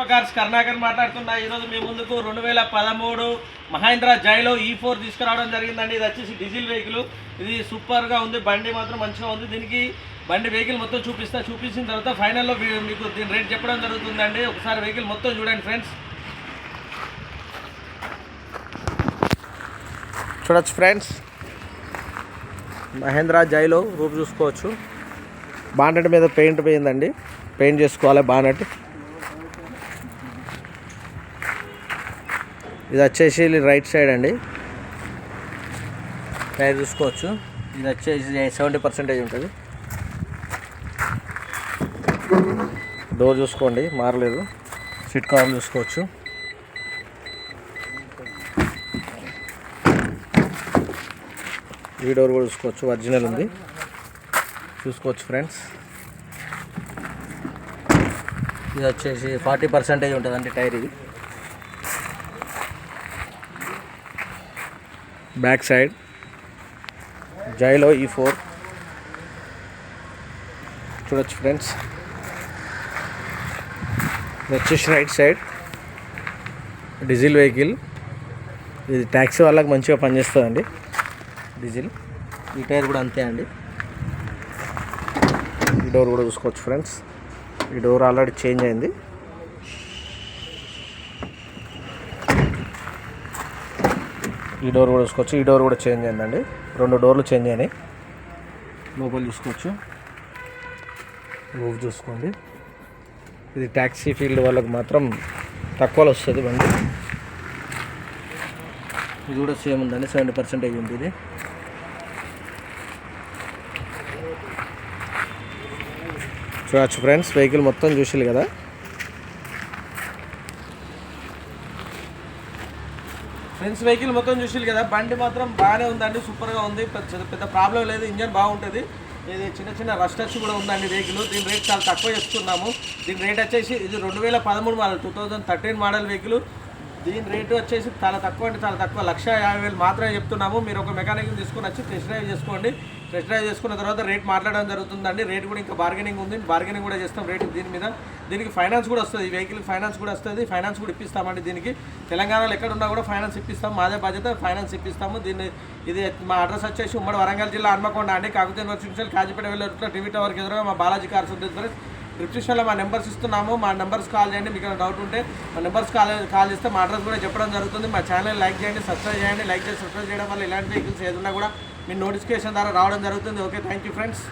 Cars Karunakar మాట్లాడుతున్నా. ఈరోజు మీ ముందుకు 2013 మహేంద్ర జైలో E4 తీసుకురావడం జరిగిందండి. ఇది వచ్చేసి డీజిల్ వెహికల్. ఇది సూపర్గా ఉంది, బండి మాత్రం మంచిగా ఉంది. దీనికి బండి వెహికల్ మొత్తం చూపించిన తర్వాత ఫైనల్లో మీకు దీని రేట్ చెప్పడం జరుగుతుందండి. ఒకసారి వెహికల్ మొత్తం చూడండి ఫ్రెండ్స్. చూడొచ్చు ఫ్రెండ్స్, మహేంద్ర జైలో రూపు చూసుకోవచ్చు. బానెట్ మీద పెయింట్ పోయిందండి, పెయింట్ చేసుకోవాలి బానెట్. ఇది వచ్చేసి రైట్ సైడ్ అండి, టైర్ చూసుకోవచ్చు. ఇది వచ్చేసి 70% ఉంటుంది. డోర్ చూసుకోండి, మారలేదు. సీట్ కవర్ చూసుకోవచ్చు. ఈ డోర్ కూడా చూసుకోవచ్చు, ఒరిజినల్ ఉంది, చూసుకోవచ్చు ఫ్రెండ్స్. ఇది వచ్చేసి 40% ఉంటుందండి టైర్. ఇది బ్యాక్ సైడ్ జైలో E4 చూడొచ్చు ఫ్రెండ్స్. ఇది వచ్చేసి రైట్ సైడ్ డీజిల్ వెహికల్. ఇది ట్యాక్సీ వాళ్ళకి మంచిగా పనిచేస్తుందండి డీజిల్. ఈ టైర్ కూడా అంతే అండి. ఈ డోర్ కూడా చూసుకోవచ్చు ఫ్రెండ్స్. ఈ డోర్ ఆల్రెడీ చేంజ్ అయింది. ఈ డోర్ కూడా చూసుకోవచ్చు. ఈ డోర్ కూడా చేంజ్ అయిందండి. 2 డోర్లు చేంజ్ అయినాయి. లోపల చూసుకోవచ్చు, రూఫ్ చూసుకోండి. ఇది ట్యాక్సీ ఫీల్డ్ వాళ్ళకి మాత్రం తక్కువలో వస్తుంది బండి. ఇది కూడా సేమ్ ఉందండి, 70% ఉంది. ఇది చూడచ్చు ఫ్రెండ్స్. వెహికల్ మొత్తం చూసారు కదా. ఫ్రెండ్స్ వెహికల్ మొత్తం చూసారు కదా. బండి మాత్రం బాగానే ఉందండి, సూపర్గా ఉంది. పెద్ద ప్రాబ్లం లేదు, ఇంజన్ బాగుంటుంది. ఇది చిన్న రస్ట్ టచ్ కూడా ఉందండి వెహికల్. దీని రేట్ చాలా తక్కువ చేస్తున్నాము. దీని రేట్ వచ్చేసి ఇది 2013 మోడల్, 2013 మోడల్ వెహికల్. దీని రేటు వచ్చేసి చాలా తక్కువ అంటే చాలా తక్కువ, 1,50,000 మాత్రమే చెప్తున్నాము. మీరు ఒక మెకానిక్ తీసుకుని వచ్చి టెస్ట్ డ్రైవ్ చేసుకోండి. టెస్ట్ డ్రైవ్ చేసుకున్న తర్వాత రేట్ మాట్లాడడం జరుగుతుందండి. రేట్ కూడా ఇంకా బార్గెనింగ్ ఉంది, బార్గెనింగ్ కూడా చేస్తాం రేట్ దీని మీద. దీనికి ఫైనాన్స్ కూడా వస్తుంది, ఈ వెహికల్ ఫైనాన్స్ కూడా వస్తుంది. ఫైనాన్స్ కూడా ఇప్పిస్తామండి. దీనికి తెలంగాణలో ఎక్కడున్నా కూడా ఫైనాన్స్ ఇప్పిస్తాం, మాదే బాధ్యత, ఫైనాన్స్ ఇప్పిస్తాము. ఇది మా అడ్రస్ వచ్చేసి ఉమ్మడి వరంగల్ జిల్లా హన్మకొండ అండి. కాకతీయ యూనివర్సిటీ కాజీపేట వెళ్ళే టీవీ టవర్కి ఎదురుగా మా బాలాజీ కార్స్ ఉంటుంది. డిస్క్రిప్షన్లో మా నెంబర్స్ ఇస్తున్నాము, మా నెంబర్స్ కాల్ చేయండి. మీకు డౌట్ ఉంటే మా నెంబర్స్ కాల్ చేస్తే మా అడ్రస్ కూడా చెప్పడం జరుగుతుంది. మా ఛానల్ లైక్ చేయండి, సబ్స్క్రైబ్ చేయండి. లైక్ చేసి సబ్స్క్రైబ్ చేయడం వల్ల ఇలాంటి వెహికల్స్ ఏదన్నా కూడా మీ నోటిఫికేషన్ ద్వారా రావడం జరుగుతుంది. Okay, thank you friends.